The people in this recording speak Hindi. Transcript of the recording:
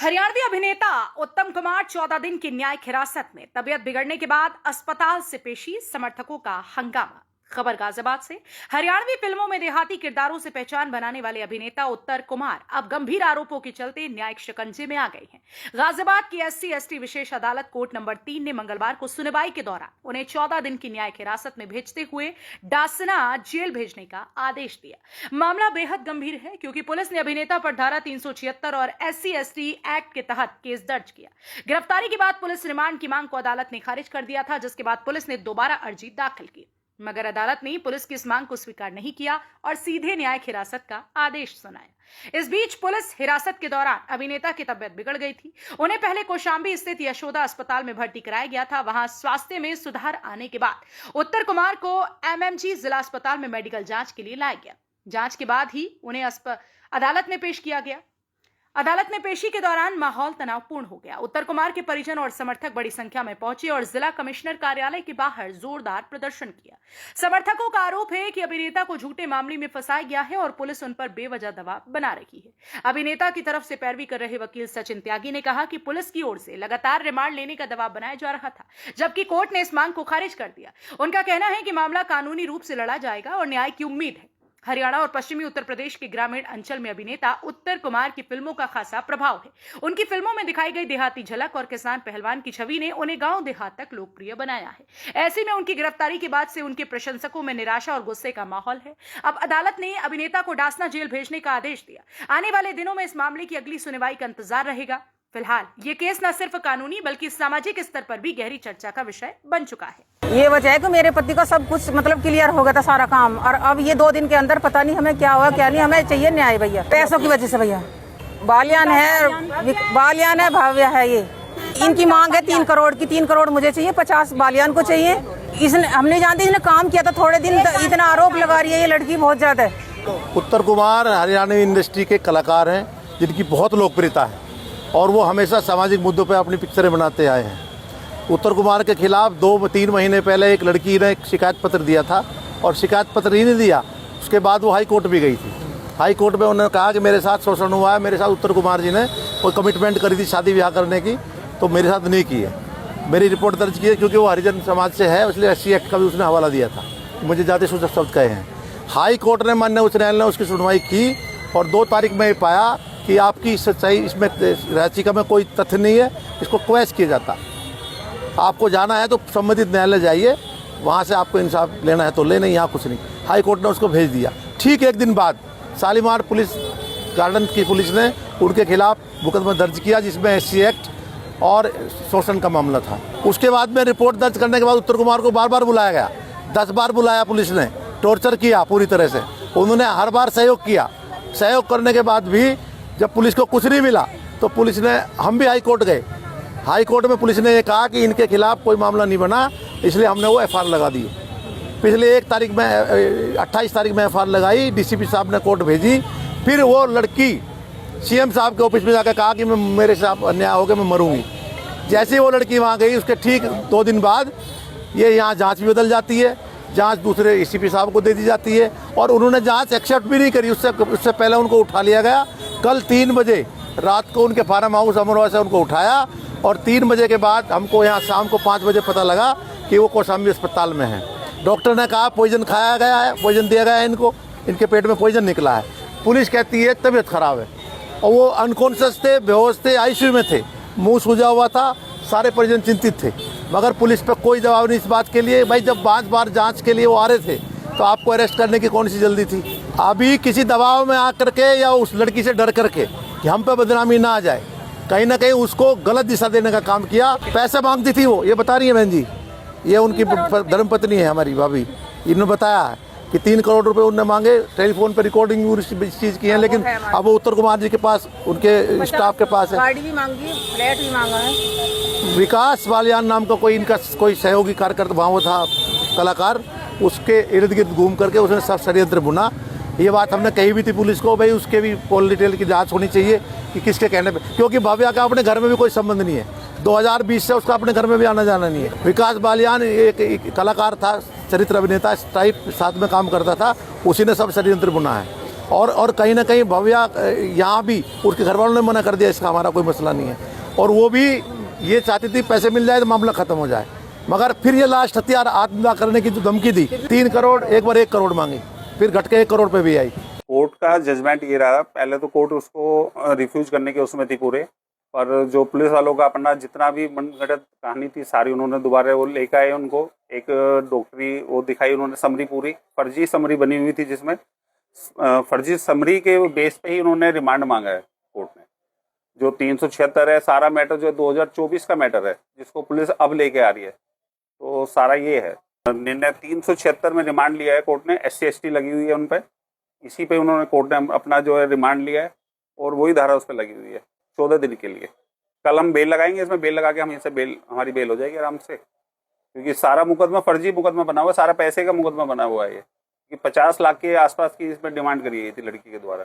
हरियाणवी अभिनेता उत्तम कुमार 14 दिन की न्यायिक हिरासत में। तबीयत बिगड़ने के बाद अस्पताल से पेशी, समर्थकों का हंगामा। खबर गाजियाबाद से। हरियाणवी फिल्मों में देहाती किरदारों से पहचान बनाने वाले अभिनेता उत्तर कुमार अब गंभीर आरोपों के चलते न्यायिक शिकंजे में आ गए हैं। गाजियाबाद की SC/ST विशेष अदालत कोर्ट नंबर 3 ने मंगलवार को सुनवाई के दौरान उन्हें 14 दिन की न्यायिक हिरासत में भेजते हुए डासना जेल भेजने का आदेश दिया। मामला बेहद गंभीर है क्योंकि पुलिस ने अभिनेता पर धारा 376 और SC/ST एक्ट के तहत केस दर्ज किया। गिरफ्तारी के बाद पुलिस रिमांड की मांग को अदालत ने खारिज कर दिया था, जिसके बाद पुलिस ने दोबारा अर्जी दाखिल की, मगर अदालत ने पुलिस की इस मांग को स्वीकार नहीं किया और सीधे न्यायिक हिरासत का आदेश सुनाया। इस बीच पुलिस हिरासत के दौरान अभिनेता की तबीयत बिगड़ गई थी। उन्हें पहले कौशांबी स्थित यशोदा अस्पताल में भर्ती कराया गया था। वहां स्वास्थ्य में सुधार आने के बाद उत्तर कुमार को MMG जिला अस्पताल में मेडिकल जांच के लिए लाया गया। जांच के बाद ही उन्हें अदालत में पेश किया गया। अदालत में पेशी के दौरान माहौल तनावपूर्ण हो गया। उत्तर कुमार के परिजन और समर्थक बड़ी संख्या में पहुंचे और जिला कमिश्नर कार्यालय के बाहर जोरदार प्रदर्शन किया। समर्थकों का आरोप है कि अभिनेता को झूठे मामले में फंसाया गया है और पुलिस उन पर बेवजह दबाव बना रही है। अभिनेता की तरफ से पैरवी कर रहे वकील सचिन त्यागी ने कहा कि पुलिस की ओर से लगातार रिमांड लेने का दबाव बनाया जा रहा था, जबकि कोर्ट ने इस मांग को खारिज कर दिया। उनका कहना है कि मामला कानूनी रूप से लड़ा जाएगा और न्याय की उम्मीद है। हरियाणा और पश्चिमी उत्तर प्रदेश के ग्रामीण अंचल में अभिनेता उत्तर कुमार की फिल्मों का खासा प्रभाव है। उनकी फिल्मों में दिखाई गई देहाती झलक और किसान पहलवान की छवि ने उन्हें गांव देहात तक लोकप्रिय बनाया है। ऐसे में उनकी गिरफ्तारी के बाद से उनके प्रशंसकों में निराशा और गुस्से का माहौल है। अब अदालत ने अभिनेता को डासना जेल भेजने का आदेश दिया। आने वाले दिनों में इस मामले की अगली सुनवाई का इंतजार रहेगा। फिलहाल ये केस न सिर्फ कानूनी बल्कि सामाजिक स्तर पर भी गहरी चर्चा का विषय बन चुका है। ये वजह है कि मेरे पति का सब कुछ क्लियर हो गया था सारा काम, और अब ये 2 दिन के अंदर पता नहीं हमें क्या हुआ क्या नहीं। हमें चाहिए न्याय भैया, पैसों की वजह से भैया। बालियान है भाव्य है, ये इनकी मांग है 3 करोड़ की। 3 करोड़ मुझे चाहिए, 50 बालियान को चाहिए। इसने हमने जानते इसने काम किया था थोड़े दिन, इतना आरोप लगा रही है ये लड़की बहुत ज्यादा है। उत्तर कुमार हरियाणवी इंडस्ट्री के कलाकार हैं जिनकी बहुत लोकप्रियता है और वो हमेशा सामाजिक मुद्दों पर अपनी पिक्चरें बनाते आए हैं। उत्तर कुमार के खिलाफ 2-3 महीने पहले एक लड़की ने एक शिकायत पत्र दिया था और शिकायत पत्र ही नहीं दिया, उसके बाद वो हाई कोर्ट भी गई थी। हाई कोर्ट में उन्होंने कहा कि मेरे साथ शोषण हुआ है। मेरे साथ उत्तर कुमार जी ने कोई कमिटमेंट करी थी शादी ब्याह करने की, तो मेरे साथ नहीं की है। मेरी रिपोर्ट दर्ज की है क्योंकि वो हरिजन समाज से है, इसलिए SC एक्ट का भी उसने हवाला दिया था। मुझे ज़्यादा शब्द कहे हैं। हाई कोर्ट ने माननीय उच्च न्यायालय ने उसकी सुनवाई की और 2 तारीख में पाया कि आपकी सच्चाई इसमें याचिका में कोई तथ्य नहीं है, इसको क्वैश किया जाता। आपको जाना है तो संबंधित न्यायालय जाइए, वहाँ से आपको इंसाफ लेना है तो ले, नहीं यहाँ कुछ नहीं। हाई कोर्ट ने उसको भेज दिया। ठीक 1 दिन बाद शालीमार पुलिस गार्डन की पुलिस ने उनके खिलाफ मुकदमा दर्ज किया जिसमें SC एक्ट और शोषण का मामला था। उसके बाद में रिपोर्ट दर्ज करने के बाद उत्तर कुमार को बार बुलाया गया। 10 बार बुलाया पुलिस ने, टॉर्चर किया पूरी तरह से। उन्होंने हर बार सहयोग किया। सहयोग करने के बाद भी जब पुलिस को कुछ नहीं मिला तो पुलिस ने, हम भी हाई कोर्ट गए। हाई कोर्ट में पुलिस ने ये कहा कि इनके खिलाफ कोई मामला नहीं बना, इसलिए हमने वो FIR लगा दी। पिछले 28 तारीख में FIR लगाई, DCP साहब ने कोर्ट भेजी। फिर वो लड़की CM साहब के ऑफिस में जाकर कहा कि मेरे साथ अन्याय हो गया, मैं मरूंगी। जैसे वो लड़की वहाँ गई उसके ठीक 2 दिन बाद ये यहाँ जाँच भी बदल जाती है। जांच दूसरे ACP साहब को दे दी जाती है और उन्होंने जांच एक्सेप्ट भी नहीं करी। उससे पहले उनको उठा लिया गया। कल 3 बजे रात को उनके फार्म हाउस अमरोहा से उनको उठाया और 3 बजे के बाद हमको यहाँ शाम को 5 बजे पता लगा कि वो कौशाम्बी अस्पताल में है। डॉक्टर ने कहा पॉइजन खाया गया है, पॉइजन दिया गया है इनको, इनके पेट में पॉइजन निकला है। पुलिस कहती है तबीयत खराब है और वो अनकॉन्शियस थे, बेहोश थे, ICU में थे, मुँह सूजा हुआ था। सारे परिजन चिंतित थे मगर पुलिस पर कोई जवाब नहीं इस बात के लिए। भाई जब 5 बार जांच के लिए वो आ रहे थे तो आपको अरेस्ट करने की कौन सी जल्दी थी? अभी किसी दबाव में आकर के या उस लड़की से डर करके कि हम पे बदनामी ना आ जाए, कहीं ना कहीं उसको गलत दिशा देने का काम किया। पैसे मांगती थी वो, ये बता रही है बहन जी, ये उनकी धर्मपत्नी है हमारी भाभी। इन्होंने बताया है कि 3 करोड़ रुपए उन्होंने मांगे। टेलीफोन पर रिकॉर्डिंग इस चीज़ की है, लेकिन अब वो उत्तर कुमार जी के पास, उनके स्टाफ के पास है। गाड़ी भी मांगी, फ्लैट भी मांगा है। विकास बालियान नाम का कोई इनका कोई सहयोगी कार्यकर्ता वहाँ वो था कलाकार, उसके इर्द गिर्द घूम करके उसने सब षड्यंत्र बुना। ये बात हमने कही भी थी पुलिस को, भाई उसके भी फुल डिटेल की जांच होनी चाहिए कि किसके कहने पे, क्योंकि भव्या का अपने घर में भी कोई संबंध नहीं है। 2020 से उसका अपने घर में भी आना जाना नहीं है। विकास बालियान एक कलाकार था, चरित्र अभिनेता टाइप, साथ में काम करता था, उसी ने सब षड्यंत्र बुना है। और कहीं ना कहीं भव्या यहाँ भी उसके घर वालों ने मना कर दिया, इसका हमारा कोई मसला नहीं है। और वो भी ये चाहती थी पैसे मिल जाए तो मामला ख़त्म हो जाए, मगर फिर ये लास्ट हथियार आत्मदाह करने की जो धमकी दी, 3 करोड़ एक बार 1 करोड़ मांगी, फिर घट के 1 करोड़ पे भी आई। कोर्ट का जजमेंट ये रहा, पहले तो कोर्ट उसको रिफ्यूज करने के उसमें थी पूरे, पर जो पुलिस वालों का अपना जितना भी मनगढ़ंत कहानी थी सारी उन्होंने दोबारा वो लेकर आए, उनको एक डॉक्टरी वो दिखाई उन्होंने, समरी पूरी फर्जी समरी बनी हुई थी, जिसमें फर्जी समरी के बेस पे ही उन्होंने रिमांड मांगा है कोर्ट ने। जो 376 है सारा मैटर जो 2024 का मैटर है, जिसको पुलिस अब लेके आ रही है, तो सारा ये है निर्णय। 376 में रिमांड लिया है कोर्ट ने, SC ST लगी हुई है उन पर, इसी पे उन्होंने कोर्ट ने अपना जो है रिमांड लिया है, और वही धारा उस पर लगी हुई है 14 दिन के लिए। कल हम बेल लगाएंगे, इसमें बेल लगा के हम इसे हमारी बेल हो जाएगी आराम से, क्योंकि सारा मुकदमा फर्जी मुकदमा बना हुआ है, सारा पैसे का मुकदमा बना हुआ है ये, कि 50 लाख के आसपास की इसमें डिमांड करी गई थी लड़की के द्वारा।